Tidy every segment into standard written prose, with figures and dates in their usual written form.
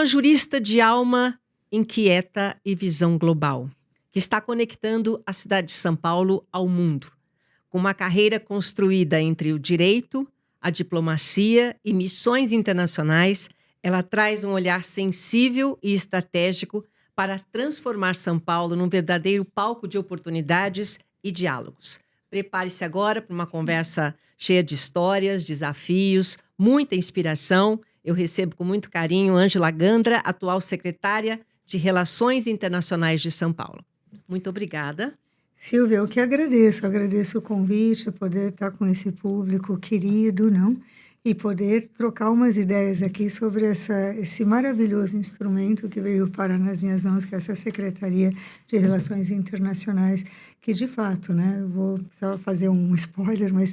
uma jurista de alma inquieta e visão global, que está conectando a cidade de São Paulo ao mundo, com uma carreira construída entre o direito, a diplomacia e missões internacionais. Ela traz um olhar sensível e estratégico para transformar São Paulo num verdadeiro palco de oportunidades e diálogos. Prepare-se agora para uma conversa cheia de histórias, desafios, muita inspiração. Eu recebo com muito carinho Ângela Gandra, atual secretária de Relações Internacionais de São Paulo. Muito obrigada. Silvia, eu que agradeço o convite, poder estar com esse público querido, não? E poder trocar umas ideias aqui sobre esse maravilhoso instrumento que veio parar nas minhas mãos, que é essa Secretaria de Relações Internacionais, que de fato, né, eu vou só fazer um spoiler, mas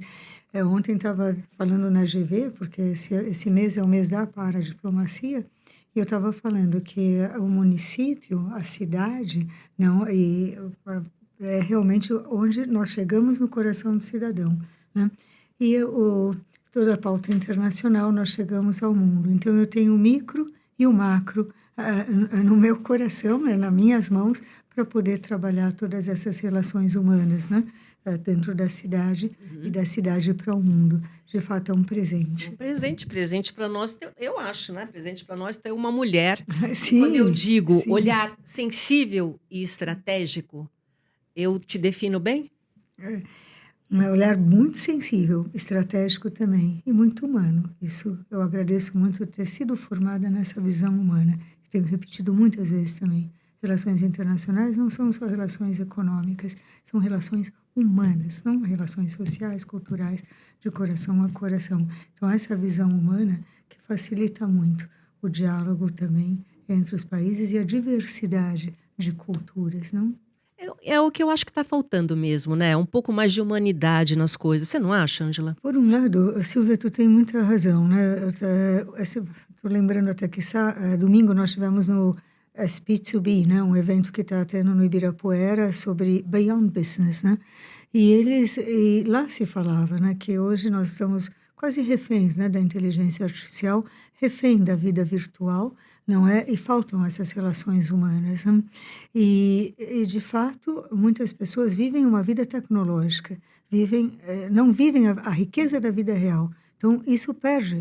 ontem estava falando na GV, porque esse mês é o mês da paradiplomacia, e eu estava falando que o município, a cidade, não, é realmente onde nós chegamos no coração do cidadão, né? E toda a pauta internacional, nós chegamos ao mundo. Então, eu tenho o micro e o macro no meu coração, né, nas minhas mãos, para poder trabalhar todas essas relações humanas, né, dentro da cidade e da cidade para o mundo. De fato, é um presente. Presente para nós, eu acho, né? Presente para nós ter uma mulher. Sim, quando eu digo sim. Olhar sensível e estratégico, eu te defino bem? Um olhar muito sensível, estratégico também, e muito humano. Isso eu agradeço muito ter sido formada nessa visão humana. Tenho repetido muitas vezes também. Relações internacionais não são só relações econômicas, são relações humanas, não relações sociais, culturais, de coração a coração. Então, essa visão humana que facilita muito o diálogo também entre os países e a diversidade de culturas, não? É o que eu acho que está faltando mesmo, né? Um pouco mais de humanidade nas coisas. Você não acha, Ângela? Por um lado, Silvia, tu tem muita razão, né? Estou lembrando até que domingo nós tivemos no SP2B, né? Um evento que está tendo no Ibirapuera sobre Beyond Business, né? E lá se falava, né, que hoje nós estamos quase reféns, né, da inteligência artificial, refém da vida virtual, não é? E faltam essas relações humanas, né? E de fato, muitas pessoas vivem uma vida tecnológica, não vivem a riqueza da vida real. Então, isso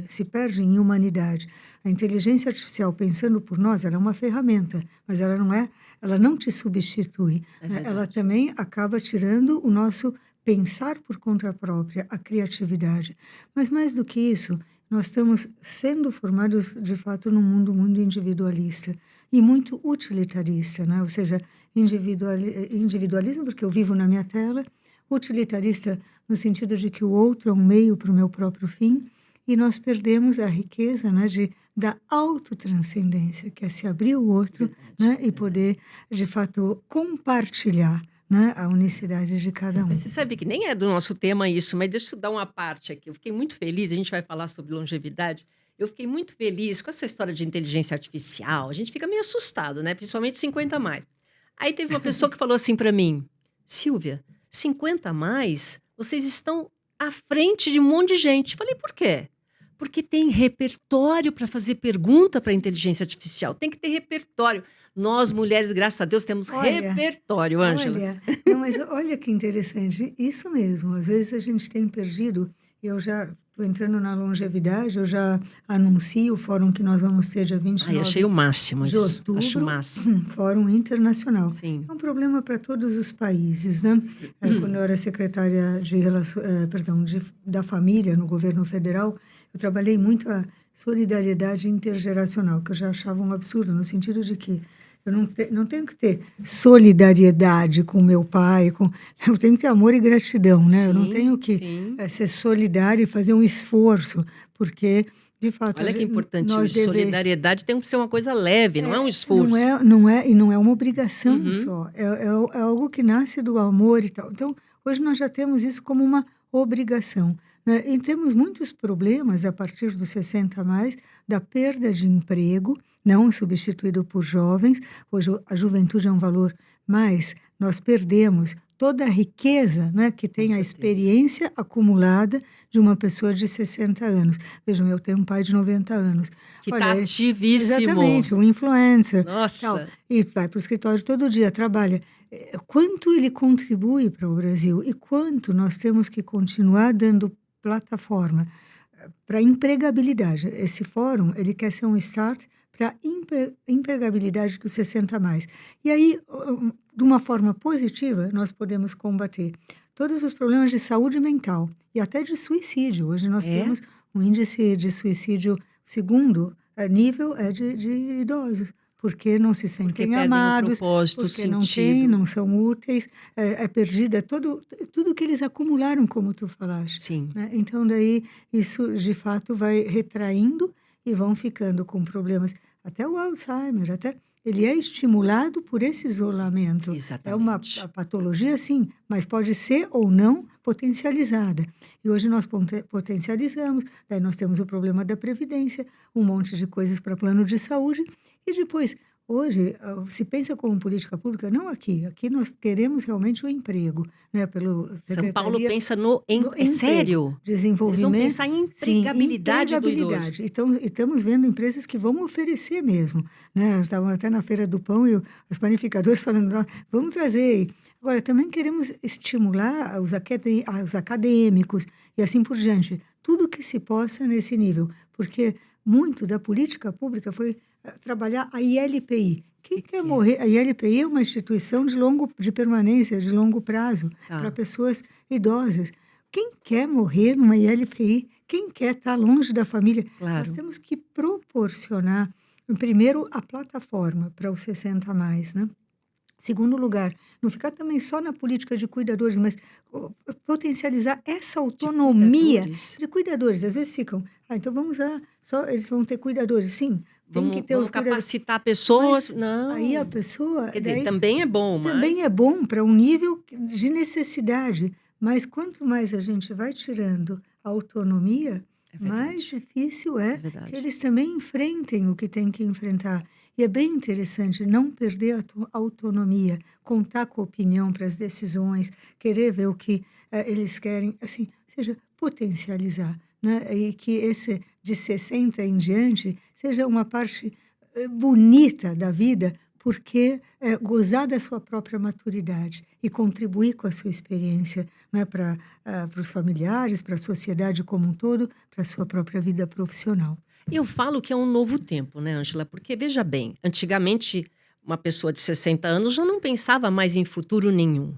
se perde em humanidade. A inteligência artificial, pensando por nós, ela é uma ferramenta, mas ela não te substitui. Né? Ela também acaba tirando o nosso pensar por conta própria, a criatividade. Mas mais do que isso, nós estamos sendo formados, de fato, num mundo muito individualista e muito utilitarista, né? Ou seja, individualismo, porque eu vivo na minha tela, utilitarista no sentido de que o outro é um meio para o meu próprio fim, e nós perdemos a riqueza, né, da autotranscendência, que é se abrir o outro, né, e poder, de fato, compartilhar, né, a unicidade de cada um. Mas você sabe que nem é do nosso tema isso, mas deixa eu dar uma parte aqui. Eu fiquei muito feliz, a gente vai falar sobre longevidade. Eu fiquei muito feliz com essa história de inteligência artificial. A gente fica meio assustado, né? Principalmente 50 a mais. Aí teve uma pessoa que falou assim para mim: Silvia, 50 a mais, vocês estão à frente de um monte de gente. Falei, por quê? Porque tem repertório para fazer pergunta para a inteligência artificial. Tem que ter repertório. Nós, mulheres, graças a Deus, temos repertório, Ângela. Mas olha que interessante. Isso mesmo. Às vezes a gente tem perdido. Eu já estou entrando na longevidade, eu já anuncio o fórum que nós vamos ter dia 29 achei o máximo de outubro. Acho máximo. Fórum internacional. Sim. É um problema para todos os países, né? Quando eu era secretária da família no governo federal, eu trabalhei muito a solidariedade intergeracional, que eu já achava um absurdo, no sentido de que eu não tenho que ter solidariedade com meu pai, eu tenho que ter amor e gratidão, né? Eu não tenho que ser solidária e fazer um esforço, porque, de fato... Olha que importante isso. Solidariedade tem que ser uma coisa leve, não é um esforço. Não é uma obrigação só. É algo que nasce do amor e tal. Então, hoje nós já temos isso como uma obrigação. Né? E temos muitos problemas a partir dos 60 a mais, da perda de emprego, não substituído por jovens. Hoje a juventude é um valor, mas nós perdemos toda a riqueza, né, que tem a certeza. experiência acumulada de uma pessoa de 60 anos. Vejam, eu tenho um pai de 90 anos. Que Olha, tá ativíssimo. exatamente, um influencer, tal, Nossa, e vai para o escritório todo dia, trabalha. Quanto ele contribui para o Brasil e quanto nós temos que continuar dando plataforma para a empregabilidade. Esse fórum, ele quer ser um start para a empregabilidade dos 60 a mais. E aí, de uma forma positiva, nós podemos combater todos os problemas de saúde mental e até de suicídio. Hoje nós temos um índice de suicídio, segundo nível, é de idosos, porque não se porque sentem perdem o amados, propósito, o porque não sentido. não são úteis, é perdida tudo que eles acumularam, como tu falaste. Sim. Né? Então, daí, isso de fato vai retraindo e vão ficando com problemas. Até o Alzheimer, ele é estimulado por esse isolamento. É uma Exatamente. patologia, sim, mas pode ser ou não potencializada. E hoje nós potencializamos, daí nós temos o problema da previdência, um monte de coisas para plano de saúde, e depois, hoje, se pensa como política pública, não aqui. Aqui nós queremos realmente o emprego, né? Pelo São Paulo Secretaria pensa no é emprego, sério? Vocês vão desenvolvimento. pensar em Sim, empregabilidade do idoso. empregabilidade. Então, estamos vendo empresas que vão oferecer mesmo, né? Nós estávamos até na Feira do Pão e os panificadores falando, vamos trazer. Agora, também queremos estimular os acadêmicos e assim por diante. Tudo que se possa nesse nível, porque muito da política pública foi trabalhar a ILPI. Quem quer morrer? A ILPI é uma instituição de permanência, de longo prazo, para pessoas idosas. Quem quer morrer numa ILPI? Quem quer estar longe da família? Claro. Nós temos que proporcionar, primeiro, a plataforma para os 60 a mais, né? Segundo lugar, não ficar também só na política de cuidadores, mas potencializar essa autonomia de cuidadores. Às vezes ficam, então vamos lá, só eles vão ter cuidadores. Sim, tem que ter os cuidadores. Capacitar pessoas, Mas não. aí a pessoa... Quer dizer, também é bom, mas... Também é bom para um nível de necessidade, mas quanto mais a gente vai tirando a autonomia, mais difícil que eles também enfrentem o que tem que enfrentar. E é bem interessante não perder a autonomia, contar com a opinião para as decisões, querer ver o que eles querem, assim, seja potencializar, né? E que esse de 60 em diante seja uma parte bonita da vida, porque gozar da sua própria maturidade e contribuir com a sua experiência, né, para os familiares, para a sociedade como um todo, para a sua própria vida profissional. Eu falo que é um novo tempo, né, Ângela? Porque, veja bem, antigamente, uma pessoa de 60 anos já não pensava mais em futuro nenhum.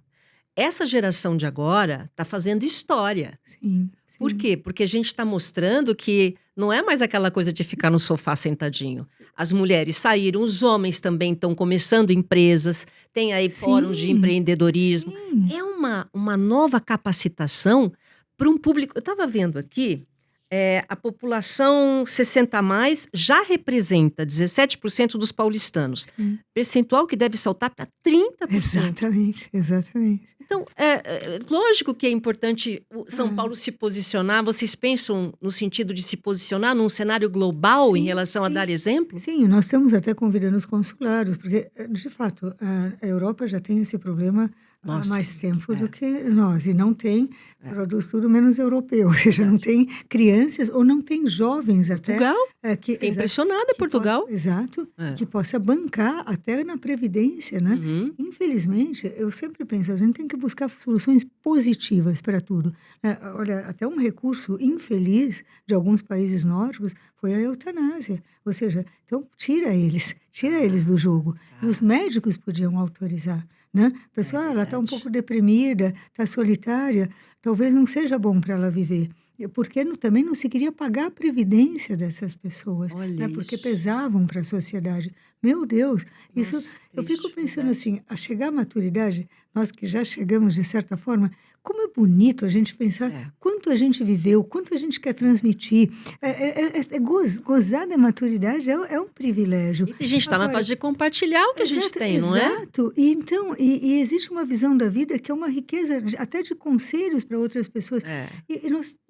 Essa geração de agora está fazendo história. Sim, sim. Por quê? Porque a gente está mostrando que não é mais aquela coisa de ficar no sofá sentadinho. As mulheres saíram, os homens também estão começando empresas, tem aí fóruns de empreendedorismo. Sim. É uma nova capacitação para um público. Eu estava vendo aqui, a população 60 a mais já representa 17% dos paulistanos. Sim. Percentual que deve saltar para 30%. Exatamente, exatamente. Então, lógico que é importante o São Paulo se posicionar. Vocês pensam no sentido de se posicionar num cenário global em relação a dar exemplo? Sim, nós estamos até convidando os consulados, porque, de fato, a Europa já tem esse problema há mais tempo do que nós, e não tem, produz tudo menos europeu, ou seja, não tem crianças ou não tem jovens até. Portugal? Fiquei impressionada, Portugal. Exato, que possa bancar até na Previdência, né? Uhum. Infelizmente, eu sempre penso, a gente tem que buscar soluções positivas para tudo. Olha, até um recurso infeliz de alguns países nórdicos foi a eutanásia. Ou seja, então tira eles do jogo. E os médicos podiam autorizar, né? A pessoa, ela está um pouco deprimida, está solitária, talvez não seja bom para ela viver. Porque também não se queria pagar a previdência dessas pessoas, né? Porque pesavam para a sociedade. Meu Deus, isso eu fico pensando assim, a chegar à maturidade, nós que já chegamos de certa forma, como é bonito a gente pensar quanto a gente viveu, quanto a gente quer transmitir. Gozar da maturidade é um privilégio. E a gente está na fase de compartilhar o que a gente tem, não é? Exato. E então, e existe uma visão da vida que é uma riqueza até de conselhos para outras pessoas. E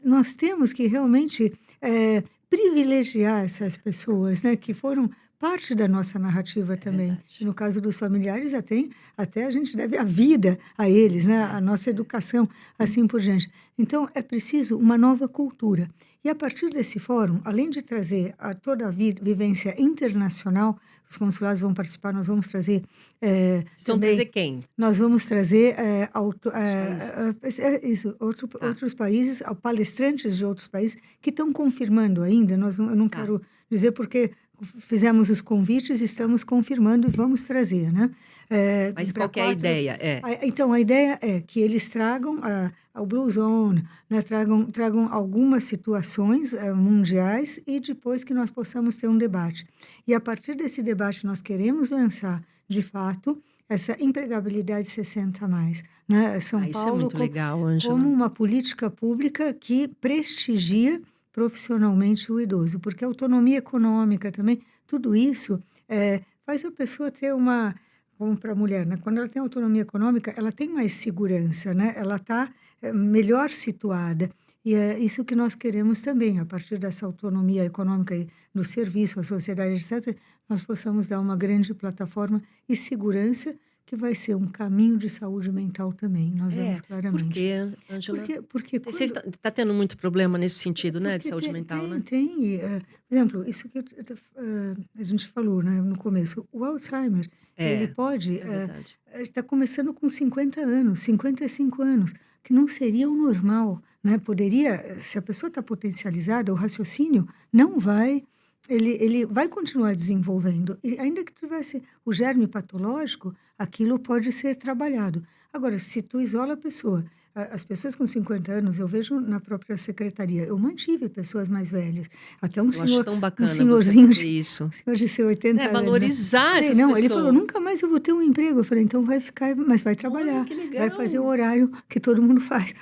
nós temos que realmente privilegiar essas pessoas, né, que foram parte da nossa narrativa também. verdade. E no caso dos familiares, até a gente deve a vida a eles, né? A nossa educação, assim por diante. Então, é preciso uma nova cultura. E a partir desse fórum, além de trazer toda a vivência internacional, os consulados vão participar, nós vamos trazer Vocês vão também... trazer quem? Nós vamos trazer Tá. outros países, palestrantes de outros países que estão confirmando ainda. Eu não Tá. quero dizer porque fizemos os convites, estamos confirmando e vamos trazer, né? Mas Pra qual que é a ideia? Então, a ideia é que eles tragam ao Blue Zone, né? Tragam algumas situações mundiais e depois que nós possamos ter um debate. E a partir desse debate nós queremos lançar, de fato, essa empregabilidade 60 a mais, né? São Isso é Paulo muito legal, Ângela. como uma política pública que prestigia profissionalmente o idoso, porque a autonomia econômica também, tudo isso faz a pessoa ter como para a mulher, né? Quando ela tem autonomia econômica, ela tem mais segurança, né? Ela está melhor situada. E é isso que nós queremos também, a partir dessa autonomia econômica e no serviço, à sociedade, etc., nós possamos dar uma grande plataforma e segurança que vai ser um caminho de saúde mental também, nós vemos Por claramente. quê, Ângela? Porque Você quando... está tendo muito problema nesse sentido, né, de Porque saúde mental, né? tem, por exemplo, isso que a gente falou, né, no começo, o Alzheimer, ele pode verdade. estar começando com 50 anos, 55 anos, que não seria o normal, né? Poderia, se a pessoa está potencializada, o raciocínio não vai, ele vai continuar desenvolvendo, e ainda que tivesse o germe patológico, aquilo pode ser trabalhado. Agora, se tu isola a pessoa, as pessoas com 50 anos, eu vejo na própria secretaria, eu mantive pessoas mais velhas, até Eu acho tão bacana você senhorzinho fazer isso. senhor de ser 80 anos, né? Valorizar essas Não, pessoas. ele falou, nunca mais eu vou ter um emprego. Eu falei, então vai ficar, mas vai trabalhar. Olha, que legal. Vai fazer o horário que todo mundo faz.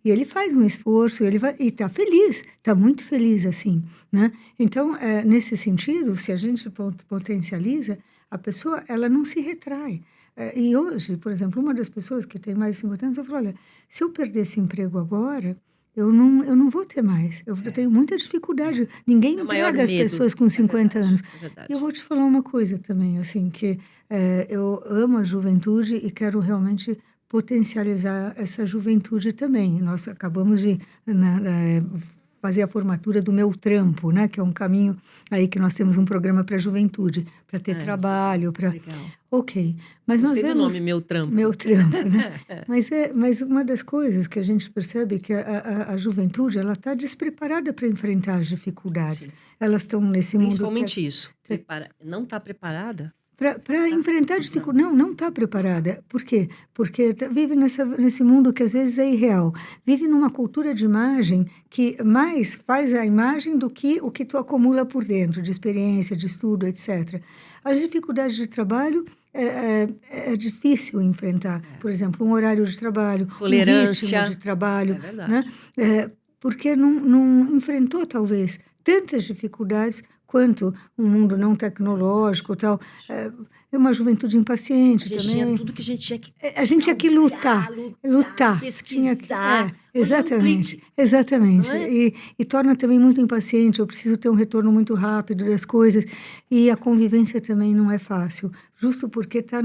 E ele faz um esforço, e está feliz, está muito feliz assim, né? Então, nesse sentido, se a gente potencializa, a pessoa, ela não se retrai. E hoje, por exemplo, uma das pessoas que tem mais de 50 anos, eu falou, olha, se eu perder esse emprego agora, eu não vou ter mais. Eu tenho muita dificuldade. Ninguém emprega as pessoas com 50 anos. É verdade. E eu vou te falar uma coisa também, assim, que eu amo a juventude e quero realmente potencializar essa juventude também. Nós acabamos de fazer a formatura do Meu Trampo, né? Que é um caminho aí que nós temos um programa para a juventude, para ter trabalho, para... Legal. Ok, mas Gostei nós do nome Meu Trampo. Meu Trampo, né? Mas uma das coisas que a gente percebe é que a juventude, ela está despreparada para enfrentar as dificuldades. Sim. Elas estão nesse mundo... Principalmente isso. Não está preparada? Para enfrentar dificuldades. Não está preparada. Por quê? Porque vive nesse mundo que às vezes é irreal. Vive numa cultura de imagem que mais faz a imagem do que o que tu acumula por dentro, de experiência, de estudo, etc. As dificuldades de trabalho é difícil enfrentar. Por exemplo, um horário de trabalho, tolerância, um ritmo de trabalho. É verdade. Né? Porque não enfrentou, talvez, tantas dificuldades quanto um mundo não tecnológico, tal. É uma juventude impaciente também. Tinha tudo que a gente tinha que... A gente tinha que lutar. Pesquisar. Exatamente. E torna também muito impaciente. Eu preciso ter um retorno muito rápido das coisas. E a convivência também não é fácil. Justo porque está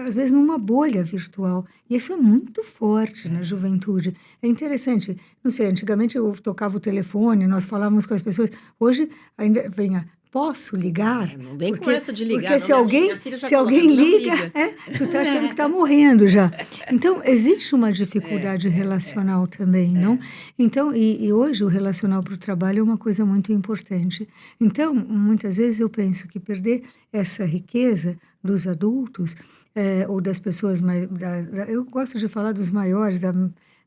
às vezes numa bolha virtual. E isso é muito forte na juventude. É interessante. Não sei, antigamente eu tocava o telefone, nós falávamos com as pessoas. Hoje ainda venha... Posso ligar? Não vem com essa de ligar. Porque se alguém liga, tu está achando que está morrendo já. Então, existe uma dificuldade relacional também, não? Então, e hoje o relacional para o trabalho é uma coisa muito importante. Então, muitas vezes eu penso que perder essa riqueza dos adultos, ou das pessoas mais... eu gosto de falar dos maiores,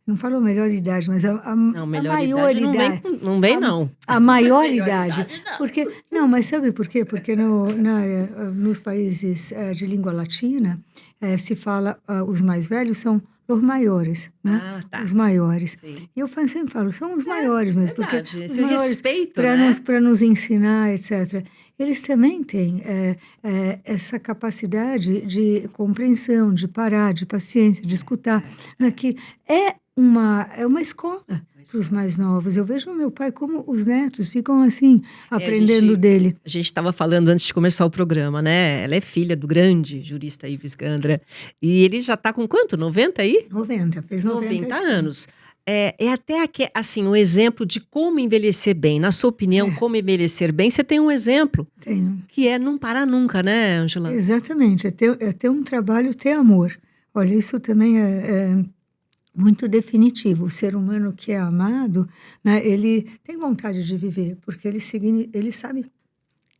não falo a melhor idade, mas a maior idade. Não vem, não. A maior idade. Porque, mas sabe por quê? Porque nos países de língua latina, se fala, os mais velhos são os maiores, né? Tá. Os maiores. Sim. E eu sempre falo, são os maiores mesmo. Verdade. Porque Esse respeito, para nos ensinar, etc. Eles também têm essa capacidade de compreensão, de parar, de paciência, de escutar, né? Que é uma escola para os mais novos. Eu vejo o meu pai como os netos ficam assim, aprendendo dele. A gente estava falando antes de começar o programa, né? Ela é filha do grande jurista Ives Gandra. E ele já está com quanto? 90 aí? 90, fez 90 anos. É até aqui, assim, um exemplo de como envelhecer bem. Na sua opinião, como envelhecer bem, você tem um exemplo? Tenho. Que é não parar nunca, né, Ângela? Exatamente, é ter um trabalho, ter amor. Olha, isso também é muito definitivo. O ser humano que é amado, né, ele tem vontade de viver, porque ele sabe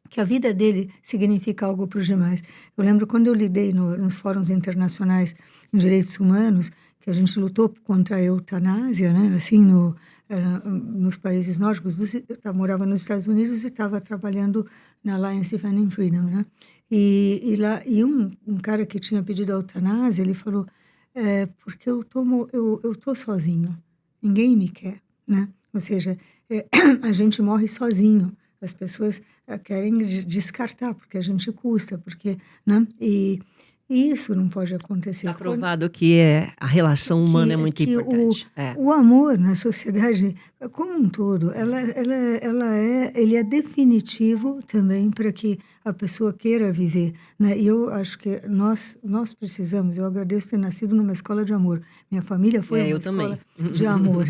que a vida dele significa algo para os demais. Eu lembro quando eu lidei nos fóruns internacionais em direitos humanos, que a gente lutou contra a eutanásia, né, assim, nos países nórdicos. Eu morava nos Estados Unidos e estava trabalhando na Alliance Defending Freedom, né? E um cara que tinha pedido a eutanásia, ele falou, porque eu tô sozinho, ninguém me quer, né? Ou seja, a gente morre sozinho, as pessoas querem descartar, porque a gente custa, porque, né? E isso não pode acontecer. Está provado que a relação humana é muito importante. O amor na sociedade, como um todo, ele é definitivo também para que a pessoa queira viver, né? E eu acho que nós precisamos, eu agradeço ter nascido numa escola de amor. Minha família foi uma escola de amor.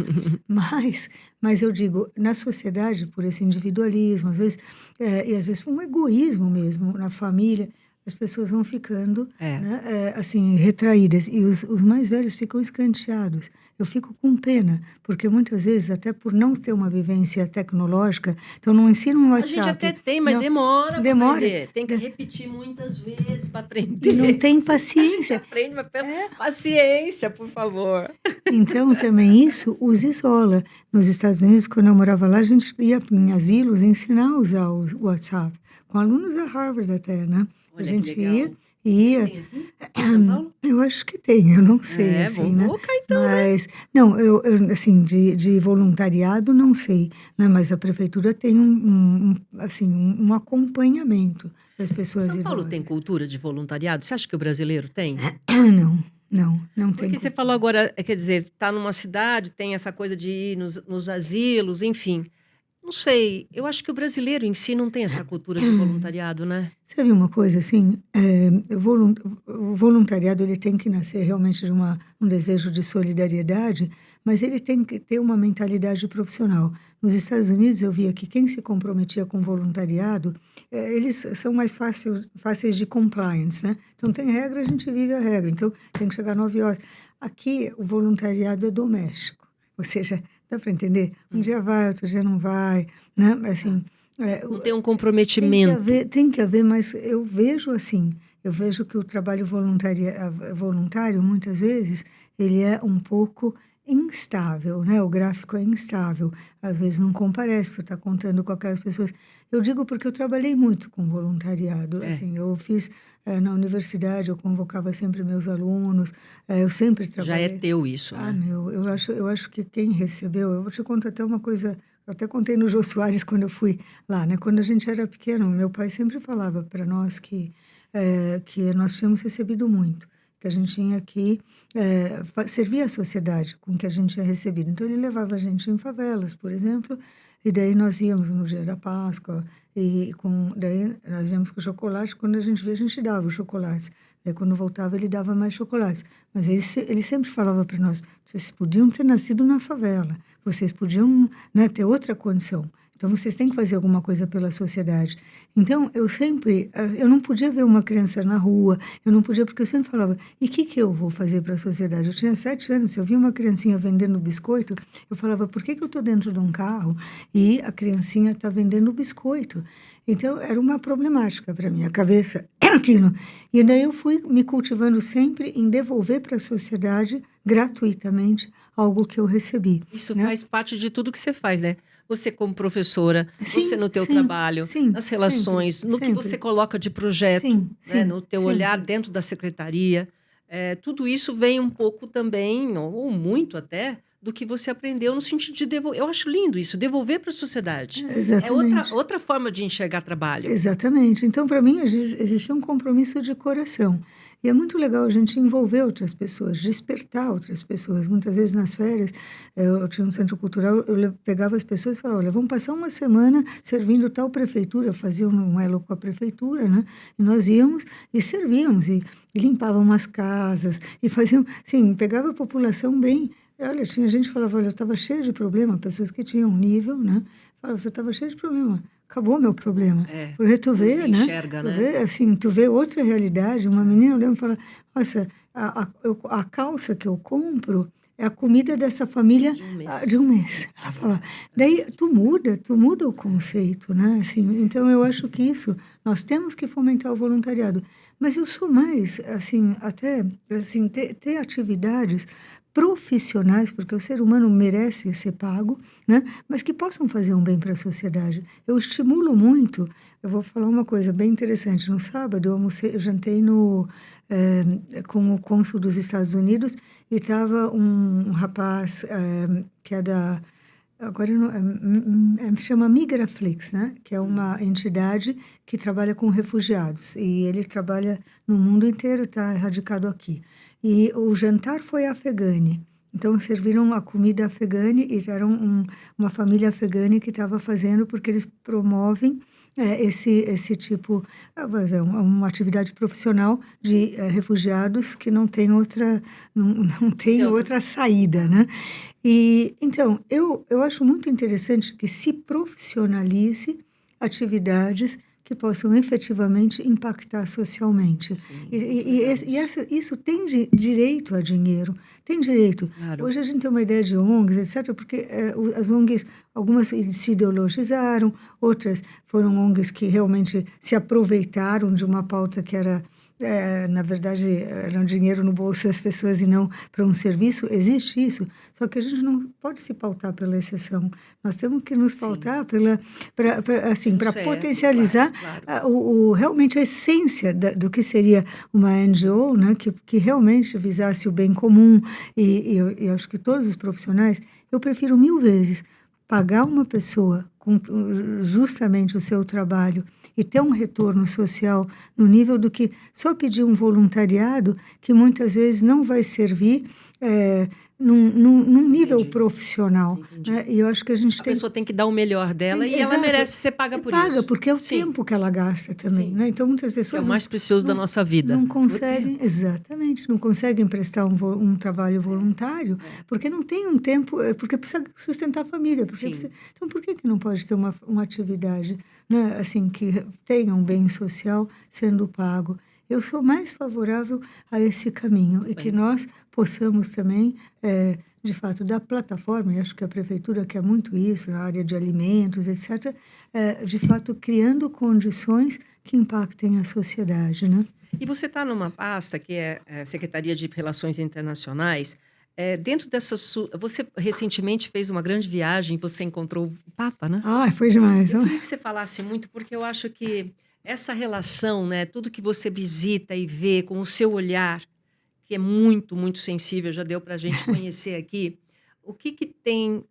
Mas eu digo, na sociedade, por esse individualismo, às vezes, e às vezes um egoísmo mesmo na família, as pessoas vão ficando né, assim, retraídas. E os mais velhos ficam escanteados. Eu fico com pena, porque muitas vezes, até por não ter uma vivência tecnológica, então não ensinam um WhatsApp. A gente até tem, mas demora para aprender. Tem que repetir muitas vezes para aprender. E não tem paciência. A gente aprende, mas paciência, por favor. Então, também isso os isola. Nos Estados Unidos, quando eu morava lá, a gente ia em asilos ensinar a usar o WhatsApp. Com alunos da Harvard até, né? Olha, a gente ia. Tem aqui em São Paulo? Eu acho que tem, eu não sei. Assim, vamos né? colocar então, mas, não, eu assim, de voluntariado não sei, né? Mas a prefeitura tem um acompanhamento das pessoas idosas. São Paulo tem cultura de voluntariado? Você acha que o brasileiro tem? Não tem. Porque você falou agora, quer dizer, está numa cidade, tem essa coisa de ir nos asilos, enfim. Não sei, eu acho que o brasileiro em si não tem essa cultura de voluntariado, né? Você viu uma coisa assim, o voluntariado ele tem que nascer realmente de um desejo de solidariedade, mas ele tem que ter uma mentalidade profissional. Nos Estados Unidos eu via que quem se comprometia com voluntariado, eles são mais fáceis de compliance, né? Então tem regra, a gente vive a regra, então tem que chegar 9 horas. Aqui o voluntariado é doméstico, ou seja, dá para entender? Um dia vai, outro dia não vai, né? Assim, não tem um comprometimento. Tem que haver, mas eu vejo assim, eu vejo que o trabalho voluntário, muitas vezes, ele é um pouco instável, né? O gráfico é instável. Às vezes não comparece, tu está contando com aquelas pessoas. Eu digo porque eu trabalhei muito com voluntariado. Assim, eu fiz na universidade, eu convocava sempre meus alunos, eu sempre trabalhei. Já é teu isso, né? Eu acho que quem recebeu, eu te conto até uma coisa, eu até contei no Jô Soares quando eu fui lá, né? Quando a gente era pequeno, meu pai sempre falava para nós que nós tínhamos recebido muito, que a gente tinha que servir a sociedade com o que a gente tinha recebido. Então, ele levava a gente em favelas, por exemplo, e daí nós íamos no dia da Páscoa, daí nós íamos com chocolate, quando a gente via, a gente dava os chocolates. Daí, quando voltava, ele dava mais chocolates. Mas ele sempre falava para nós, vocês podiam ter nascido na favela, vocês podiam, né, ter outra condição. Então, vocês têm que fazer alguma coisa pela sociedade. Então, eu não podia ver uma criança na rua, porque eu sempre falava, e o que eu vou fazer para a sociedade? Eu tinha 7 anos, se eu via uma criancinha vendendo biscoito, eu falava, por que eu estou dentro de um carro e a criancinha está vendendo biscoito? Então, era uma problemática para minha cabeça, aquilo. E daí eu fui me cultivando sempre em devolver para a sociedade, gratuitamente, algo que eu recebi. Isso, né? Faz parte de tudo que você faz, né? Você como professora, você no teu sim, trabalho, sim, nas relações, sempre, no que você coloca de projeto, né? No teu olhar dentro da secretaria. Tudo isso vem um pouco também, ou muito até, do que você aprendeu no sentido de devolver. Eu acho lindo isso, devolver para a sociedade. Exatamente. É outra forma de enxergar trabalho. Exatamente. Então, para mim, existia um compromisso de coração. E é muito legal a gente envolver outras pessoas, despertar outras pessoas. Muitas vezes nas férias, eu tinha um centro cultural, pegava as pessoas e falava, olha, vamos passar uma semana servindo tal prefeitura, fazia um elo com a prefeitura, né? E nós íamos e servíamos, e limpávamos as casas, e faziam, sim, pegava a população bem. Olha, tinha gente que falava, olha, eu estava cheio de problema, pessoas que tinham um nível, né? Falava, você estava cheio de problema, acabou meu problema. Porque tu vê, né? Enxerga, Tu né? vê, assim, tu vê outra realidade. Uma menina olhando e fala, nossa, a calça que eu compro é a comida dessa família de um mês. Ela fala, daí tu muda o conceito, né? Assim, então eu acho que isso, nós temos que fomentar o voluntariado. Mas eu sou mais, assim, até, assim, ter atividades profissionais, porque o ser humano merece ser pago, né? Mas que possam fazer um bem para a sociedade. Eu estimulo muito, eu vou falar uma coisa bem interessante. No sábado, eu jantei com o cônsul dos Estados Unidos e estava um rapaz que é da... Agora, chama Migraflix, né? Que é uma entidade que trabalha com refugiados. E ele trabalha no mundo inteiro, está radicado aqui. E o jantar foi afegane. Então, serviram a comida afegane e era uma família afegane que estava fazendo, porque eles promovem esse tipo, uma atividade profissional de refugiados que não tem outra saída, né? E, então, eu acho muito interessante que se profissionalize atividades que possam efetivamente impactar socialmente. Sim, Isso tem direito a dinheiro, tem direito. claro. Hoje a gente tem uma ideia de ONGs, etc., porque as ONGs, algumas se ideologizaram, outras foram ONGs que realmente se aproveitaram de uma pauta que era... na verdade, era um dinheiro no bolso das pessoas e não para um serviço. Existe isso, só que a gente não pode se pautar pela exceção. Nós temos que nos pautar para potencializar realmente a essência do que seria uma NGO, né? Que realmente visasse o bem comum. E eu acho que todos os profissionais, eu prefiro 1000 vezes pagar uma pessoa com justamente o seu trabalho e ter um retorno social no nível do que só pedir um voluntariado que muitas vezes não vai servir num nível profissional. Né? E eu acho que a pessoa tem que dar o melhor dela e ela merece ser paga por isso. Paga, porque é o tempo que ela gasta também. Né? Então, muitas pessoas... Que é o mais precioso da nossa vida. Não conseguem, exatamente, não conseguem prestar um trabalho voluntário, porque não tem um tempo, porque precisa sustentar a família. Então, por que não pode ter uma atividade, né, assim, que tenha um bem social sendo pago? Eu sou mais favorável a esse caminho e que nós possamos também, de fato, da plataforma, e acho que a prefeitura quer muito isso, na área de alimentos, etc., de fato, criando condições que impactem a sociedade, né? E você está numa pasta que é Secretaria de Relações Internacionais. Dentro dessa você recentemente fez uma grande viagem, você encontrou o Papa, né? Ah, foi demais. Eu queria que você falasse muito, porque eu acho que essa relação, né, tudo que você visita e vê com o seu olhar, que é muito, muito sensível, já deu para a gente conhecer aqui, o que tem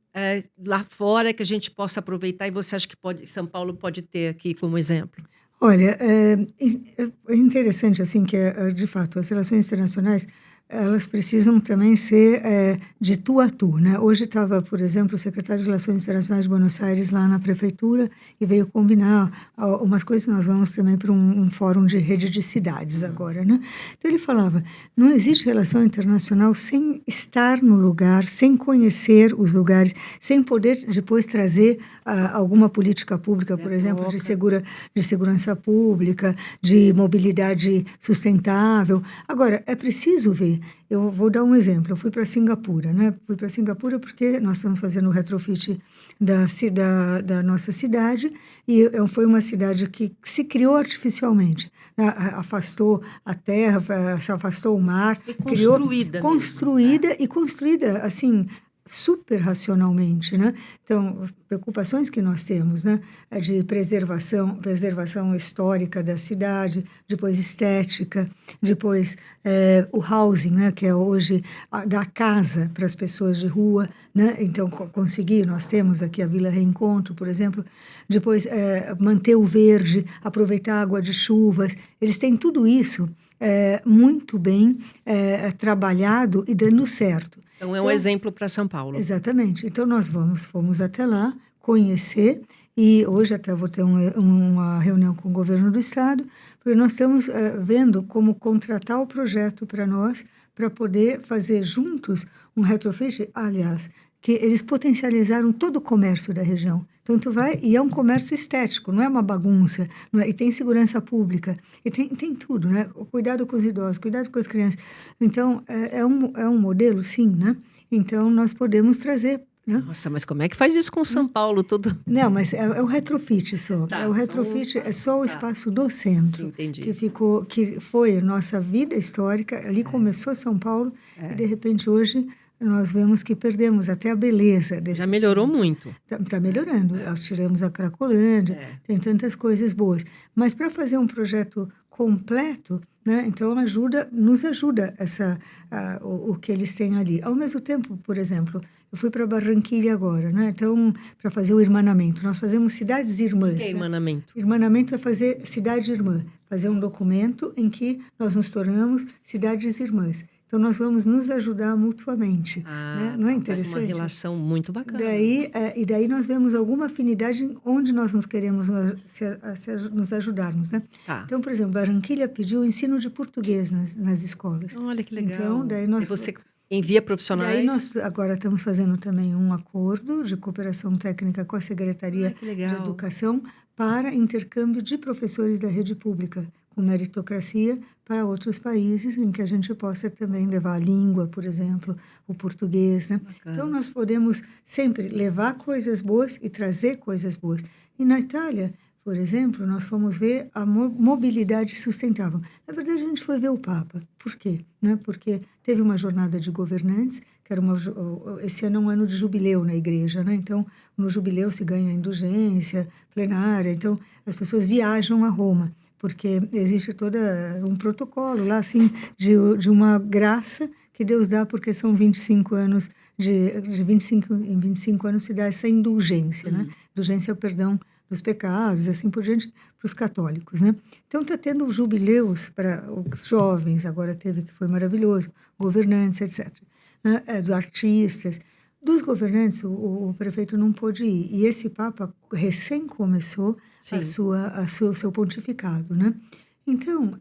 lá fora que a gente possa aproveitar e você acha que São Paulo pode ter aqui como exemplo? Olha, é interessante, assim, que, de fato, as relações internacionais, elas precisam também ser de tu a tu, né? Hoje estava, por exemplo, o secretário de Relações Internacionais de Buenos Aires lá na prefeitura e veio combinar umas coisas. Nós vamos também para um fórum de rede de cidades agora, né? Então ele falava, não existe relação internacional sem estar no lugar, sem conhecer os lugares, sem poder depois trazer alguma política pública, por exemplo, de segurança pública, de mobilidade sustentável. Agora, é preciso ver. Eu vou dar um exemplo. Eu fui para Singapura, né? Fui para Singapura porque nós estamos fazendo o retrofit da nossa cidade e foi uma cidade que se criou artificialmente, né? Afastou a terra, se afastou o mar. E construída construída, assim, super racionalmente, né? Então, preocupações que nós temos, né? De preservação histórica da cidade, depois estética, depois o housing, né? Que é hoje dar casa para as pessoas de rua, né? Então, nós temos aqui a Vila Reencontro, por exemplo, depois manter o verde, aproveitar a água de chuvas, eles têm tudo isso muito bem trabalhado e dando certo. Então, é um exemplo para São Paulo. Exatamente. Então, nós fomos até lá conhecer, e hoje até vou ter uma reunião com o governo do estado, porque nós estamos vendo como contratar o projeto para nós, para poder fazer juntos um retrofit. Aliás, que eles potencializaram todo o comércio da região. Então, tu vai, e é um comércio estético, não é uma bagunça, e tem segurança pública, e tem tudo, né? Cuidado com os idosos, cuidado com as crianças. Então, é um modelo, sim, né? Então, nós podemos trazer, né? Nossa, mas como é que faz isso com São Paulo? Tudo... Não, mas é o retrofit só. Tá, é o retrofit, é só o espaço do centro. Entendi. Que foi nossa vida histórica. Ali começou São Paulo, e de repente hoje nós vemos que perdemos até a beleza desse Já melhorou centro. muito. Está melhorando. Tiramos a Cracolândia, tem tantas coisas boas. Mas para fazer um projeto completo, né, então nos ajuda o que eles têm ali. Ao mesmo tempo, por exemplo, eu fui para Barranquilla agora, né? Então, para fazer o irmanamento. Nós fazemos cidades irmãs. O que é irmanamento? Irmanamento é fazer cidade irmã, fazer um documento em que nós nos tornamos cidades irmãs. Então, nós vamos nos ajudar mutuamente. Né? Não é interessante? Faz uma relação muito bacana. E daí nós vemos alguma afinidade onde nós nos queremos nos ajudarmos. Né? Tá. Então, por exemplo, Barranquilla pediu o ensino de português nas escolas. Olha que legal. Então, daí nós... E você envia profissionais? Daí nós agora estamos fazendo também um acordo de cooperação técnica com a Secretaria de Educação para intercâmbio de professores da rede pública, com meritocracia, para outros países em que a gente possa também levar a língua, por exemplo, o português, né? Então, nós podemos sempre levar coisas boas e trazer coisas boas. E na Itália, por exemplo, nós fomos ver a mobilidade sustentável. Na verdade, a gente foi ver o Papa. Por quê? Né? Porque teve uma jornada de governantes, que era esse ano é um ano de jubileu na igreja, né? Então, no jubileu se ganha indulgência plenária, então as pessoas viajam a Roma, porque existe todo um protocolo lá, assim, de uma graça que Deus dá, porque são 25 anos, em 25 anos se dá essa indulgência, né? Indulgência é o perdão dos pecados, assim por diante, para os católicos, né? Então, está tendo jubileus para os jovens, agora teve, que foi maravilhoso, governantes, etc., né? Dos artistas. Dos governantes, o prefeito não pôde ir. E esse Papa recém começou o seu pontificado, né? Então,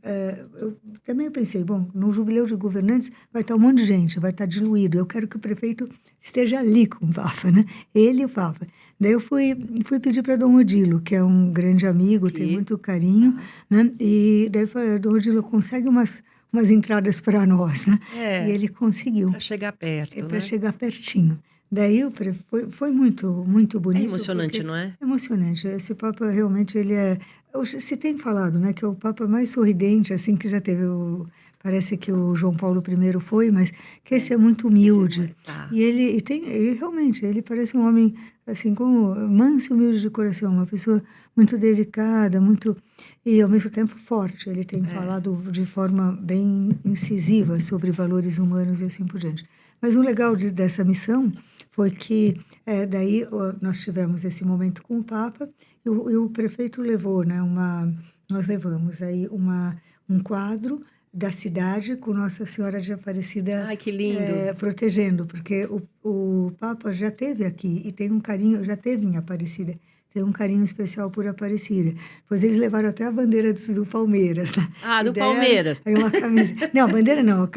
eu também pensei, bom, no jubileu de governantes vai estar um monte de gente, vai estar diluído. Eu quero que o prefeito esteja ali com o Papa, né? Ele e o Papa. Daí eu fui pedir para Dom Odilo, que é um grande amigo, tem muito carinho, né? E daí eu falei, Dom Odilo, consegue umas entradas para nós, né? E ele conseguiu. Para chegar perto, para chegar pertinho. Daí foi muito, muito bonito. É emocionante, não é? Emocionante. Esse Papa realmente, ele é... Se tem falado, né, que é o Papa mais sorridente, assim, que já teve parece que o João Paulo I foi, mas que esse é muito humilde. E realmente, ele parece um homem, assim, como manso e humilde de coração, uma pessoa muito dedicada, e ao mesmo tempo forte. Ele tem falado de forma bem incisiva sobre valores humanos e assim por diante. Mas o legal dessa missão foi que daí nós tivemos esse momento com o Papa e o prefeito levou, né, nós levamos aí um quadro da cidade com Nossa Senhora de Aparecida. Ai, que lindo. Protegendo, porque o Papa já esteve aqui e tem um carinho, já esteve em Aparecida. Tem um carinho especial por Aparecida. Pois eles levaram até a bandeira do Palmeiras. Né? Ah, do Palmeiras. Aí uma camisa. Não, bandeira não. Uma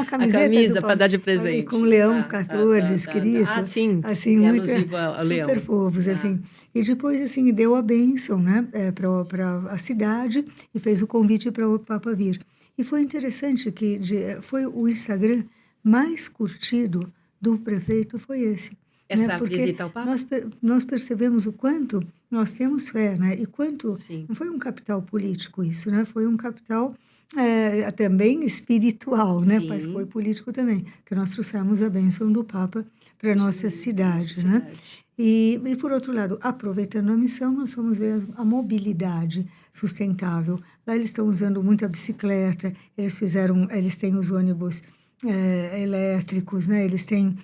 camiseta. A camisa para dar de presente. Com o Leão 14 escrito. Ah, sim. Assim, muito alusivo ao Leão. Super fofos, assim. E depois, assim, deu a bênção, né, para a cidade e fez o convite para o Papa vir. E foi interessante que foi o Instagram mais curtido do prefeito, foi esse. Essa visita ao Papa? Nós percebemos o quanto nós temos fé, né? E quanto... Sim. Não foi um capital político isso, né? Foi um capital também espiritual, né? Mas foi político também, que nós trouxemos a bênção do Papa para a nossa cidade, né? E, por outro lado, aproveitando a missão, nós fomos ver a mobilidade sustentável. Lá eles estão usando muito a bicicleta, eles têm os ônibus elétricos, né? Eles têm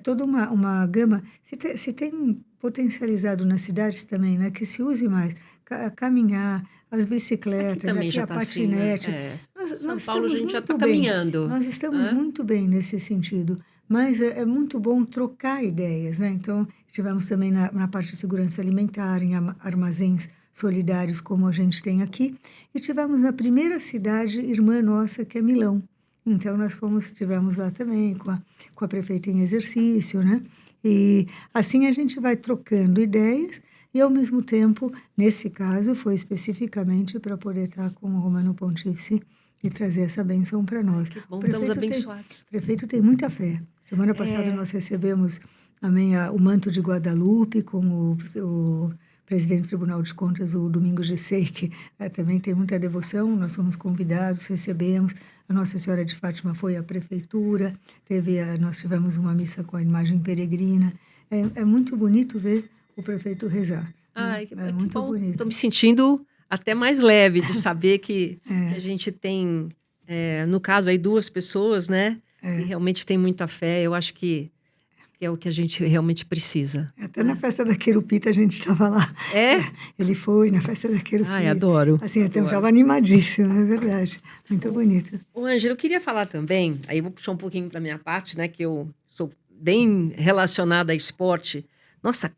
toda uma gama, se tem potencializado nas cidades também, né? Que se use mais caminhar, as Aqui bicicletas, também aqui já a está assim, né? patinete. São Nós Paulo a estamos gente já está muito bem, caminhando, nós estamos né? muito bem nesse sentido, mas é muito bom trocar ideias, né? Então, tivemos também na parte de segurança alimentar, em armazéns solidários, como a gente tem aqui, e tivemos na primeira cidade irmã nossa, que é Milão. Então, tivemos lá também com a prefeita em exercício, né? E assim a gente vai trocando ideias e, ao mesmo tempo, nesse caso, foi especificamente para poder estar com o Romano Pontífice e trazer essa bênção para Ai, nós. que O bom, estamos prefeito abençoados. muita fé. Semana passada É, nós recebemos também o manto de Guadalupe com o presidente do Tribunal de Contas, o Domingos Gessei, que também tem muita devoção. Nós fomos convidados, recebemos. A Nossa Senhora de Fátima foi à prefeitura, nós tivemos uma missa com a imagem peregrina. É muito bonito ver o prefeito rezar, né? ai, É que muito bom. Estou bonito. me sentindo até mais leve de saber que a É, gente tem, no caso aí, duas pessoas, né? E é. realmente tem muita fé. Eu acho que é o que a gente realmente precisa, Até na né? festa da Querupita a gente estava lá. É? Ele foi na festa da Ai, Querupita. adoro, Assim, eu adoro. estava animadíssimo, é verdade. Muito Ô, bonito. Ângelo, eu queria falar também, aí eu vou puxar um pouquinho para minha parte, né? Que eu sou bem relacionada a esporte. Nossa, Que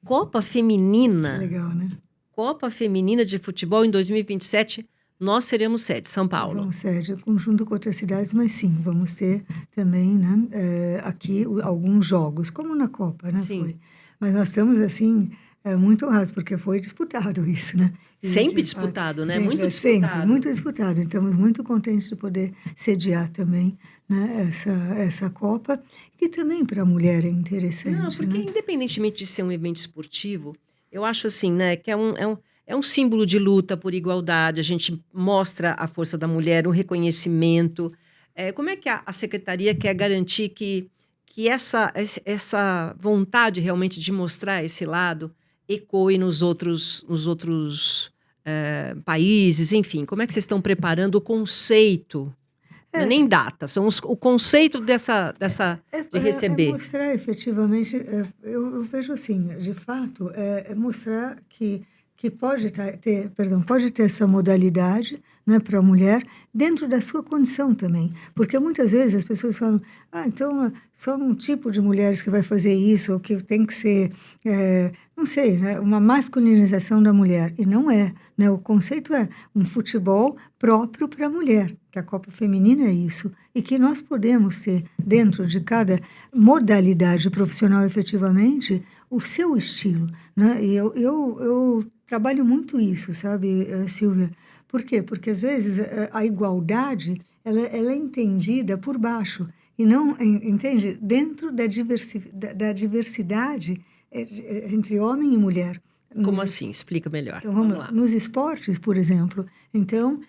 legal, né? Copa Feminina de Futebol em 2027, nós seremos sede, São Nós Paulo. vamos ser conjunto com outras cidades, mas sim, vamos ter também, né, aqui alguns jogos, como na Copa, né, Sim. foi. Mas nós estamos, assim, muito honrados, porque foi disputado isso, né? E, Sempre de fato, disputado, né? sempre, Muito sempre, disputado. muito disputado. Estamos muito contentes de poder sediar também, né, essa Copa, que também para a mulher é Não, interessante, porque né? independentemente de ser um evento esportivo, eu acho assim, né, que é um símbolo de luta por igualdade, a gente mostra a força da mulher, um reconhecimento. Como é que a secretaria quer garantir que essa vontade realmente de mostrar esse lado ecoe nos outros países, enfim, como é que vocês estão preparando o conceito? Não é É, nem data, o conceito de receber. mostrar efetivamente, eu vejo assim, de fato, é mostrar que pode ter essa modalidade, né, para a mulher, dentro da sua condição também. Porque muitas vezes as pessoas falam, então só um tipo de mulheres que vai fazer isso, ou que tem que ser, não sei, né, uma masculinização da mulher. E não é, né? O conceito é um futebol próprio para a mulher, que a Copa Feminina é isso. E que nós podemos ter, dentro de cada modalidade profissional, efetivamente, o seu estilo, né? E eu trabalho muito isso, sabe, Silvia? Por quê? Porque, às vezes, a igualdade, ela é entendida por baixo, e não, entende? Dentro da diversidade entre homem e mulher. Como assim? Explica melhor. Então, vamos Vamos lá. lá. Nos esportes, por exemplo, então,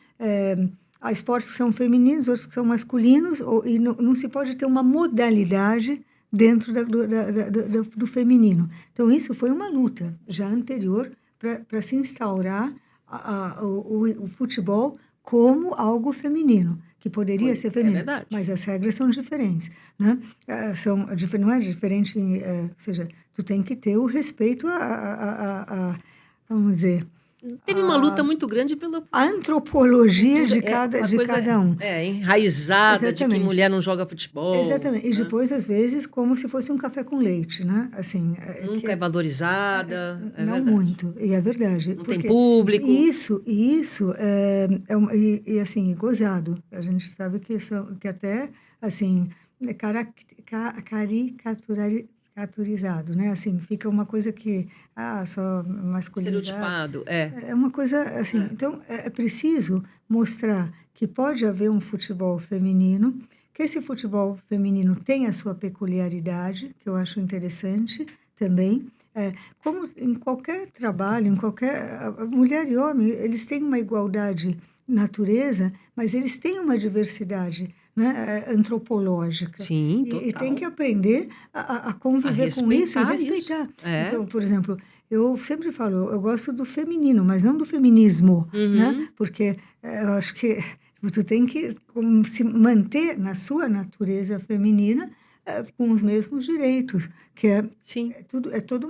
há esportes que são femininos, outros que são masculinos, e não se pode ter uma modalidade dentro do feminino. Então, isso foi uma luta já anterior para se instaurar o futebol como algo feminino, que poderia ser É feminino, verdade. mas as regras são diferentes, né? Não é diferente, ou seja, tu tem que ter o respeito vamos dizer, Teve uma luta a muito grande pela a antropologia cultura, de uma de coisa cada um. enraizada de que Exatamente. mulher não joga futebol, Exatamente. E né? depois, às vezes, como se fosse um café com leite, né? Assim, Nunca é valorizada, é não verdade. muito, e é verdade, Não tem porque público. isso e assim, gozado. A gente sabe que até, assim, é caricaturizado, né? Assim, fica uma coisa que, só masculinizar. Estereotipado, É uma coisa assim. Então, é preciso mostrar que pode haver um futebol feminino, que esse futebol feminino tem a sua peculiaridade, que eu acho interessante também. Como em qualquer trabalho, mulher e homem, eles têm uma igualdade natureza, mas eles têm uma diversidade, né, antropológica. Sim, E tem que total. aprender a A conviver com isso e respeitar isso. respeitar. É. Então, por exemplo, eu sempre falo, eu gosto do feminino, mas não do feminismo, né? Uhum. Porque eu acho que tu tem que se manter na sua natureza feminina, com os mesmos direitos, que Sim, é toda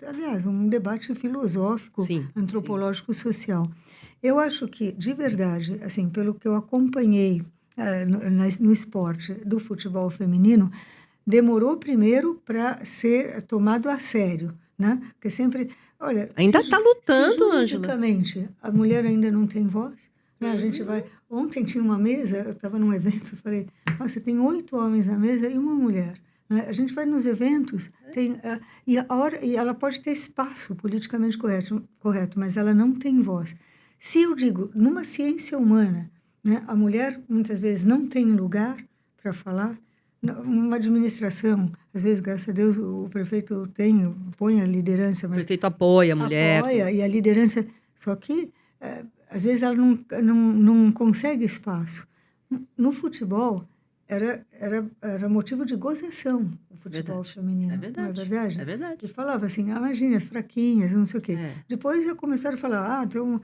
aliás, um debate filosófico, sim, antropológico, social. Eu acho que, de verdade, assim, pelo que eu acompanhei no esporte do futebol feminino, demorou primeiro para ser tomado a sério, né? Porque sempre, olha, ainda está lutando, se Ângela. juridicamente a mulher ainda não tem voz, né? A gente Uhum. vai... Ontem tinha uma mesa, eu estava num evento, eu falei, nossa, tem 8 homens na mesa e uma mulher. Né? A gente vai nos eventos, e ela pode ter espaço politicamente correto, mas ela não tem voz. Se eu digo, numa ciência humana, né, a mulher muitas vezes não tem lugar para falar, uma administração, às vezes, graças a Deus, o prefeito põe a liderança, O mas prefeito apoia a mulher. apoia, e a liderança... Só que, às vezes, ela não consegue espaço. No futebol, era motivo de gozação, o futebol feminino, É não é verdade. verdade? É verdade. E falava assim, imagina, as fraquinhas, não sei o quê. É. Depois já começaram a falar, então,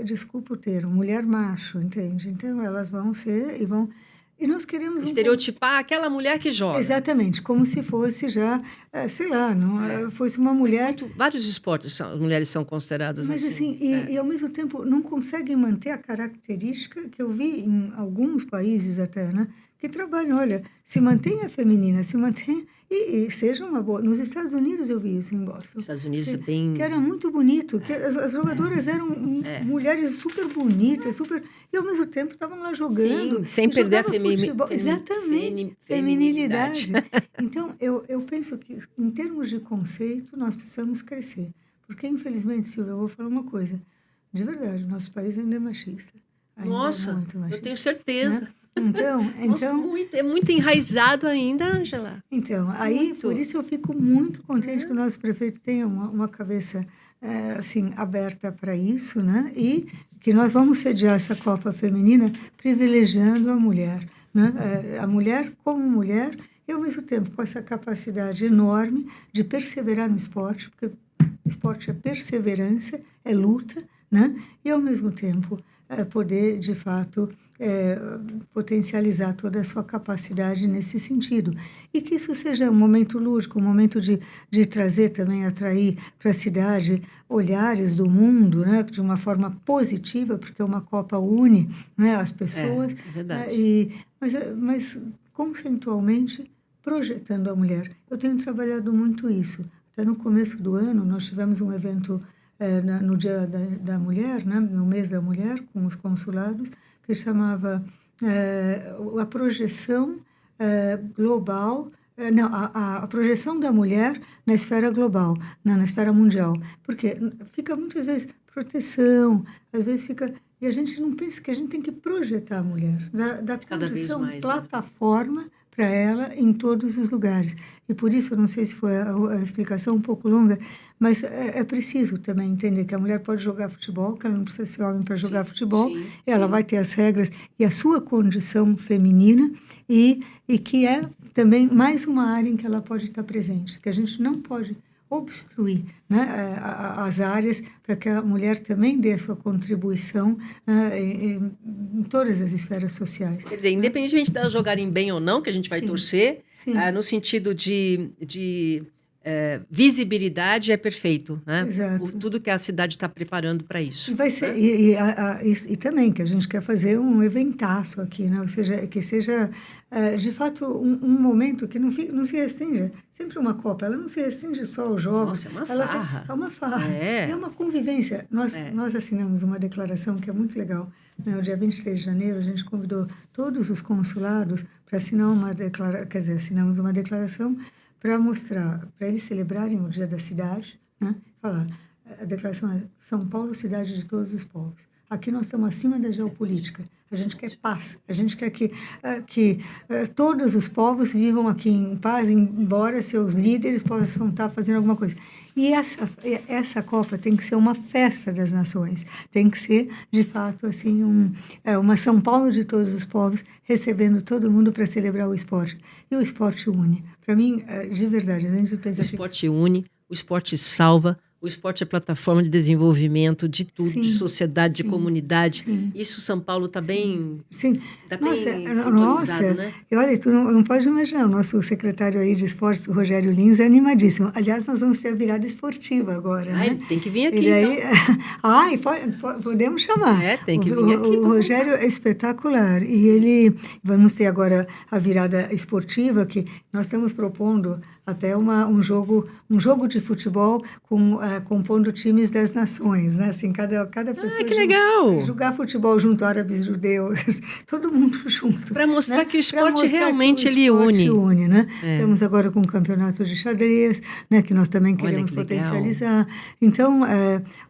desculpa o termo, mulher macho, entende? Então, elas vão ser e vão... E nós queremos Estereotipar aquela mulher que joga. Exatamente, como se fosse já, sei lá, não, fosse uma mulher... Vários esportes, as mulheres são consideradas Mas assim. assim, e ao mesmo tempo não conseguem manter a característica que eu vi em alguns países até, né? Que trabalham, olha, se mantém a feminina, se mantém e seja uma boa. Nos Estados Unidos eu vi isso em Boston. Nos Estados Unidos é bem... Que era muito bonito, que as jogadoras eram mulheres super bonitas, super... E ao mesmo tempo estavam lá jogando. Sim, sem perder a Exatamente, feminilidade. Então, eu penso que, em termos de conceito, nós precisamos crescer. Porque, infelizmente, Silvia, eu vou falar uma coisa. De verdade, nosso país ainda é machista. Ainda Nossa, é muito machista, eu tenho certeza. Né? Então, Nossa, é muito enraizado ainda, Ângela. Então, aí, muito. Por isso eu fico muito contente que o nosso prefeito tenha uma cabeça, assim, aberta para isso, né? E que nós vamos sediar essa Copa Feminina privilegiando a mulher, né? A mulher como mulher e, ao mesmo tempo, com essa capacidade enorme de perseverar no esporte, porque esporte é perseverança, é luta, né? E, ao mesmo tempo, poder, de fato, potencializar toda a sua capacidade nesse sentido. E que isso seja um momento lúdico, um momento de trazer também, atrair para a cidade olhares do mundo, né? De uma forma positiva, porque uma Copa une, né, as pessoas. É verdade. Mas, conceitualmente, projetando a mulher. Eu tenho trabalhado muito isso. Até no começo do ano, nós tivemos um evento no Dia da Mulher, né, no mês da mulher, com os consulados, que chamava a projeção global, a projeção da mulher na esfera global, na esfera mundial. Porque fica muitas vezes proteção, às vezes fica... E a gente não pensa que a gente tem que projetar a mulher, dar condição, plataforma para ela em todos os lugares. E por isso, eu não sei se foi a explicação um pouco longa, mas é preciso também entender que a mulher pode jogar futebol, que ela não precisa ser homem para jogar futebol, ela vai ter as regras e a sua condição feminina, e que é também mais uma área em que ela pode estar presente, que a gente não pode obstruir, né, as áreas para que a mulher também dê a sua contribuição, né, em todas as esferas sociais. Quer dizer, independentemente delas jogarem bem ou não, que a gente vai torcer, no sentido de visibilidade é perfeito, né? Exato. Tudo que a cidade está preparando para isso. E vai ser, e também que a gente quer fazer um eventaço aqui, né? Ou seja, que seja de fato um momento que não se restringe. Sempre uma Copa, ela não se restringe só aos jogos. Nossa, é uma farra. É uma farra. É uma convivência. Nós assinamos uma declaração que é muito legal. No dia 23 de janeiro, a gente convidou todos os consulados para assinar uma declaração, quer dizer, assinamos uma declaração para mostrar, para eles celebrarem o Dia da Cidade, né? Falar, a declaração é São Paulo, cidade de todos os povos. Aqui nós estamos acima da geopolítica. A gente quer paz. A gente quer que todos os povos vivam aqui em paz, embora seus líderes possam estar fazendo alguma coisa. E essa Copa tem que ser uma festa das nações. Tem que ser, de fato, assim, uma São Paulo de todos os povos, recebendo todo mundo para celebrar o esporte. E o esporte une. Para mim, de verdade, a gente pensa o esporte une, o esporte salva, O esporte é plataforma de desenvolvimento de tudo, de Sim, sociedade, de sim, comunidade. sim, Isso São Paulo está bem, sim. tá Nossa, bem nossa, sintonizado, né? e olha, tu não pode imaginar, o nosso secretário aí de esportes, o Rogério Lins, é animadíssimo. Aliás, nós vamos ter a virada esportiva agora, Ah, né? ele tem que vir E aqui, daí, então. ai, podemos chamar. É, tem O, que vir aqui o para Rogério contar. é espetacular e ele, vamos ter agora a virada esportiva que nós estamos propondo até um jogo de futebol compondo times das nações, né? Assim, cada Ah, pessoa que legal! jogar futebol junto a árabes, judeus, todo mundo junto, Para né? mostrar que o Para esporte mostrar que o realmente ele esporte une. une, né? É. Estamos agora com o campeonato de xadrez, né? Que nós também Olha queremos que legal. potencializar. Então,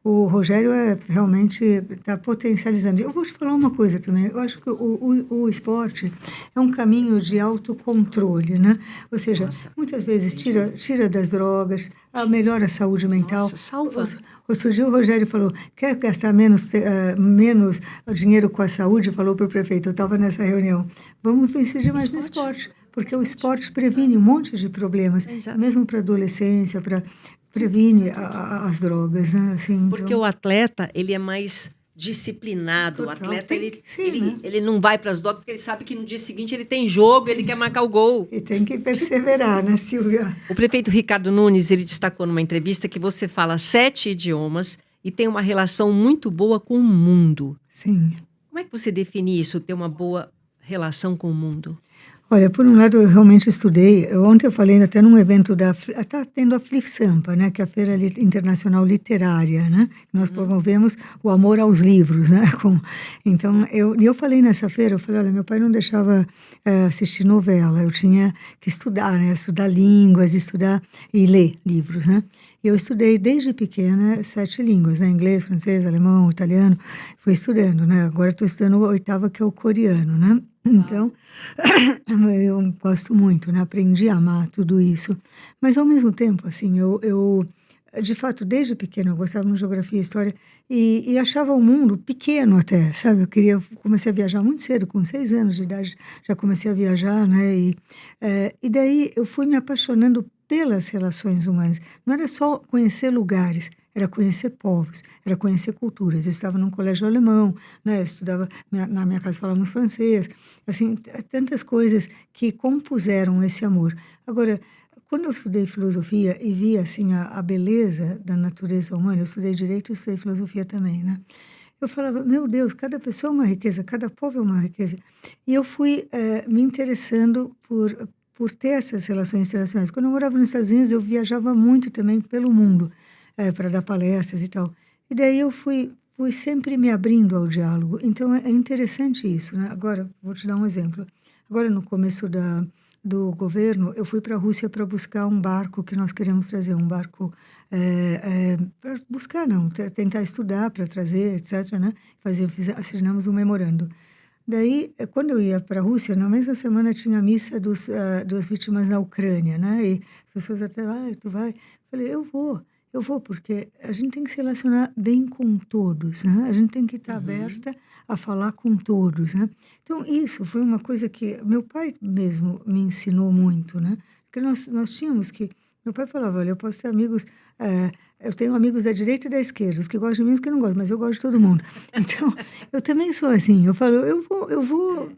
o Rogério realmente está potencializando. Eu vou te falar uma coisa também. Eu acho que o esporte é um caminho de autocontrole, né? Ou seja, Nossa, muitas vezes sem dúvida. tira das drogas, melhora a saúde mental. Nossa, salva. Outro dia o Rogério falou, quer gastar menos dinheiro com a saúde? Falou para o prefeito, eu estava nessa reunião. Vamos incidir mais no Esporte. esporte, porque o esporte previne um monte de problemas, É, exato. mesmo para a adolescência, previne as drogas, né? Assim, Porque então, o atleta, ele é mais disciplinado. O total, atleta, tem ele, que ser, ele, né? ele não vai para as drogas porque ele sabe que no dia seguinte ele tem jogo, ele quer marcar o gol. E tem que perseverar, né, Silvia? O prefeito Ricardo Nunes, ele destacou numa entrevista que você fala 7 idiomas e tem uma relação muito boa com o mundo. Sim. Como é que você define isso, ter uma boa relação com o mundo? Olha, por um lado, eu realmente estudei. Ontem eu falei até num evento está tendo a Flip Sampa, né, que é a Feira Internacional Literária, né? Nós promovemos o amor aos livros, né? Então, eu falei nessa feira, eu falei, olha, meu pai não deixava assistir novela, eu tinha que estudar, né? Estudar línguas, estudar e ler livros, né? Eu estudei desde pequena 7 línguas, né? Inglês, francês, alemão, italiano. Fui estudando, né? Agora estou estudando a 8ª, que é o coreano, né? Então, eu gosto muito, né? Aprendi a amar tudo isso. Mas, ao mesmo tempo, assim, eu de fato, desde pequena, eu gostava de geografia e história e achava o mundo pequeno até, sabe? Comecei a viajar muito cedo, com 6 anos de idade, já comecei a viajar, né? E daí eu fui me apaixonando pelas relações humanas. Não era só conhecer lugares, era conhecer povos, era conhecer culturas. Eu estava num colégio alemão, né? Eu estudava, na minha casa falávamos francês, assim, tantas coisas que compuseram esse amor. Agora, quando eu estudei filosofia e vi, assim, a beleza da natureza humana, eu estudei direito e estudei filosofia também, né? Eu falava, meu Deus, cada pessoa é uma riqueza, cada povo é uma riqueza. E eu fui me interessando por ter essas relações internacionais. Quando eu morava nos Estados Unidos, eu viajava muito também pelo mundo, para dar palestras e tal. E daí eu fui sempre me abrindo ao diálogo. Então, é interessante isso, né? Agora, vou te dar um exemplo. Agora, no começo do governo, eu fui para a Rússia para buscar um barco que nós queremos trazer, um barco para buscar, não, tentar estudar para trazer, etc., né? Assinamos um memorando. Daí, quando eu ia para a Rússia, na mesma semana tinha a missa das vítimas na Ucrânia, né? E as pessoas até, tu vai? Eu falei, eu vou, porque a gente tem que se relacionar bem com todos, né? A gente tem que estar aberta a falar com todos, né? Então, isso foi uma coisa que meu pai mesmo me ensinou muito, né? Porque nós tínhamos que... Meu pai falava, olha, eu posso ter amigos... eu tenho amigos da direita e da esquerda, os que gostam de mim e os que não gostam, mas eu gosto de todo mundo. Então, eu também sou assim. Eu falo, eu vou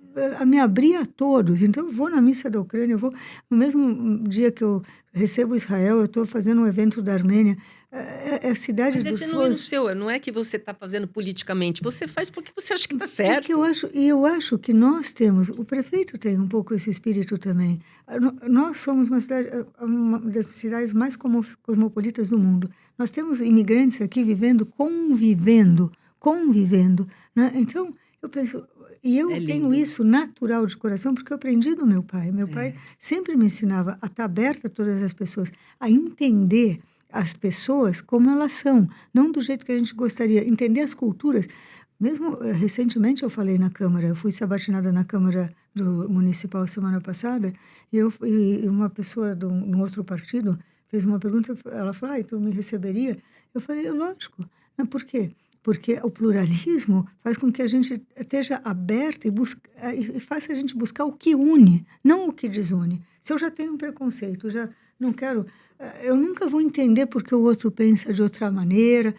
me abrir a todos. Então, eu vou na missa da Ucrânia, eu vou... No mesmo dia que eu recebo Israel, eu estou fazendo um evento da Armênia. É a cidade Mas dos esse não é no seu, não é que você está fazendo politicamente, você faz porque você acha que está certo. Porque eu acho que nós temos, o prefeito tem um pouco esse espírito também. Nós somos uma das cidades mais cosmopolitas do mundo. Nós temos imigrantes aqui convivendo, né? Então, eu penso, e eu tenho lindo. isso natural de coração, porque eu aprendi do meu pai. Meu pai sempre me ensinava a estar aberta a todas as pessoas, a entender as pessoas como elas são, não do jeito que a gente gostaria, entender as culturas. Mesmo recentemente eu falei na Câmara, eu fui sabatinada na Câmara Municipal semana passada, e uma pessoa de um outro partido fez uma pergunta, ela falou, tu me receberia? Eu falei, lógico. Por quê? porque o pluralismo faz com que a gente esteja aberta e faça a gente buscar o que une, não o que desune. Se eu já tenho um preconceito, já não quero, eu nunca vou entender porque o outro pensa de outra maneira,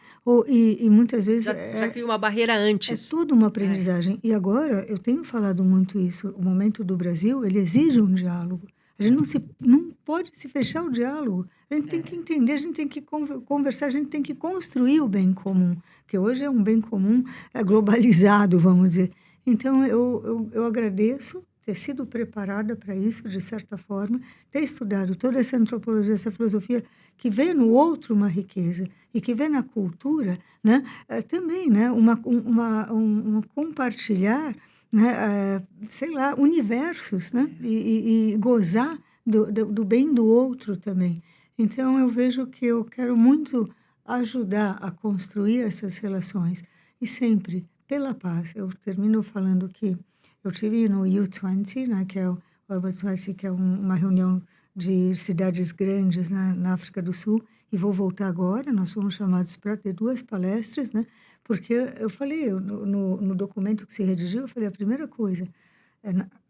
e muitas vezes Já cria uma barreira antes. tudo uma aprendizagem. E agora, eu tenho falado muito isso, o momento do Brasil, ele exige um diálogo. A gente não pode se fechar o diálogo. A gente tem que entender, a gente tem que conversar, a gente tem que construir o bem comum, que hoje é um bem comum globalizado, vamos dizer. Então, eu agradeço ter sido preparada para isso, de certa forma, ter estudado toda essa antropologia, essa filosofia, que vê no outro uma riqueza e que vê na cultura, né, também, né, um compartilhar, né, sei lá, universos, né, e gozar do bem do outro também. Então, eu vejo que eu quero muito ajudar a construir essas relações e sempre pela paz. Eu termino falando que eu tive no U20, né, que é o Urban 20, que é uma reunião de cidades grandes na África do Sul, e vou voltar agora. Nós fomos chamados para ter 2 palestras, né, porque eu falei, no documento que se redigiu, eu falei, a primeira coisa,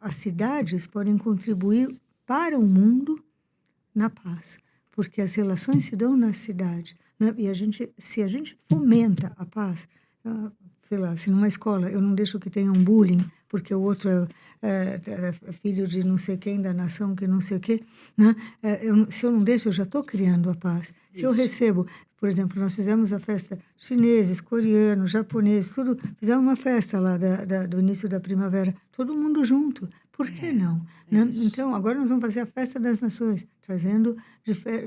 as cidades podem contribuir para o mundo na paz, porque as relações se dão na cidade, né, e se a gente fomenta a paz, sei lá, se numa escola eu não deixo que tenha um bullying, porque o outro é filho de não sei quem, da nação que não sei o quê, né? Se eu não deixo, eu já estou criando a paz. Se eu recebo, por exemplo, nós fizemos a festa chineses, coreanos, japoneses, tudo, fizemos uma festa lá do início da primavera, todo mundo junto. Por que não? Né? Então, agora nós vamos fazer a Festa das Nações, trazendo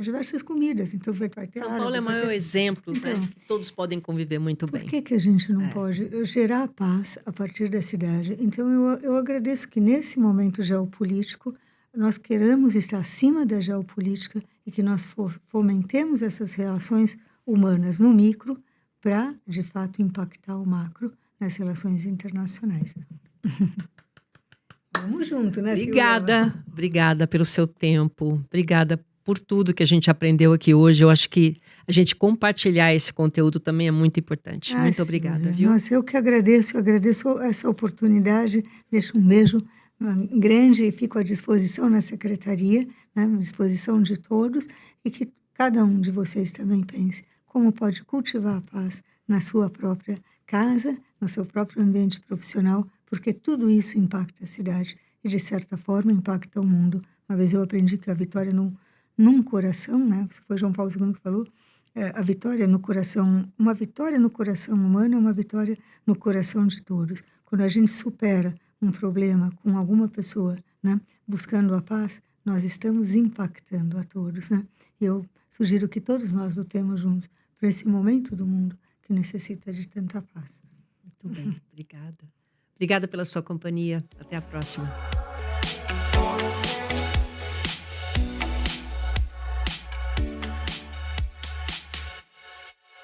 diversas comidas. Então, vai ter São Paulo é o maior exemplo, então, né? Todos podem conviver muito bem. Por que a gente não pode gerar a paz a partir da cidade? Então, eu agradeço que, nesse momento geopolítico, nós queramos estar acima da geopolítica e que nós fomentemos essas relações humanas no micro para, de fato, impactar o macro nas relações internacionais. Vamos junto, né, Silvia? Obrigada pelo seu tempo. Obrigada por tudo que a gente aprendeu aqui hoje. Eu acho que a gente compartilhar esse conteúdo também é muito importante. Muito obrigada, viu? Nossa, eu que agradeço essa oportunidade. Deixo um beijo grande e fico à disposição na secretaria, né, à disposição de todos, e que cada um de vocês também pense como pode cultivar a paz na sua própria casa, no seu próprio ambiente profissional, porque tudo isso impacta a cidade e, de certa forma, impacta o mundo. Uma vez eu aprendi que a vitória num coração, né? Foi João Paulo II que falou, a vitória no coração, uma vitória no coração humano é uma vitória no coração de todos. Quando a gente supera um problema com alguma pessoa, né, buscando a paz, nós estamos impactando a todos, né? E eu sugiro que todos nós lutemos juntos para esse momento do mundo que necessita de tanta paz. Muito bem, obrigada. Obrigada pela sua companhia. Até a próxima.